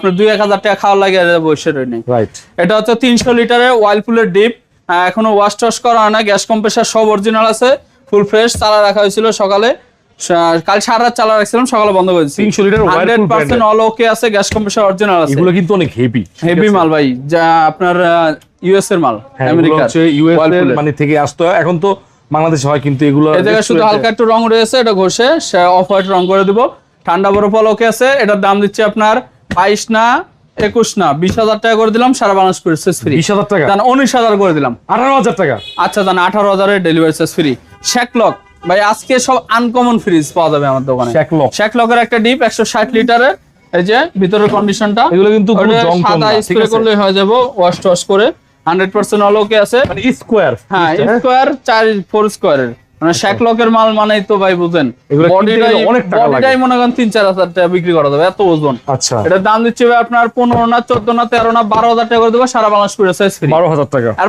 আপনার 2-1000 টাকা খাওয়া লাগে বসে রই নাই। রাইট। এটা হচ্ছে 300 লিটারের ওয়াইলপুলের ডিপ, এখনো ওয়াশ টশ করা হয় না, গ্যাস কম্প্রেসার সব অরিজিনাল আছে, ফুল ফ্রেশ। চালা রাখা হয়েছিল সকালে, কাল সারা রাত চালা রাখছিলাম, সকালে বন্ধ করে দিচ্ছি। 300 লিটার 100% অল ওকে আছে, গ্যাস কম্প্রেসার অরিজিনাল আছে। এগুলো কিন্তু অনেক হেভি হেভি মাল ভাই, যা আপনার ইউএস এর মাল, আমেরিকা ইউএস এর মানে থেকে আসতো, এখন তো বাংলাদেশে হয়, কিন্তু এগুলো এই জায়গায় শুধু হালকা একটু রং রয়েছে, এটা ঘষে অফ হোয়াইট রং করে দিব। ঠান্ডা বরফ ওকে আছে। এটার দাম দিচ্ছে আপনার 22 না 21 না 20,000 টাকা করে দিলাম, সারা বাংলাদেশ প্রসেস ফ্রি। 20,000 টাকা, 19,000 করে দিলাম। 18,000 টাকা। আচ্ছা জান 18,000 এর ডেলিভারি চার্জ ফ্রি। শ্যাকলক ভাই, আজকে সব আনকমন ফ্রিজ পাওয়া যাবে আমার দোকানে। শ্যাকলকের একটা ডিপ 160 লিটারের, এই যে ভিতরের কন্ডিশনটা, এগুলো কিন্তু কোনো জং টং সাদা না, ঠিক স্প্রে আছে? করলে হয়ে যাবে, ওয়াশ টশ করে 100% অল ওকে আছে। মানে স্কয়ার, হ্যাঁ স্কয়ার 4 স্কয়ারের, মানে শ্যাকলকের মাল মানেই তো ভাই বুঝেন, এগুলো কিনতে গেলে অনেক টাকা লাগে। বডিটাই মনে করেন 3-4 টাকা বিক্রি করা যাবে, এত ওজন। আচ্ছা, এটার দাম দিচ্ছে ভাই আপনার 15 না 14 না 13 না 12,000 টাকা করে দেবো, সারা বাংলাদেশ করে সাইজ ফ্রি। 12,000 টাকা। আর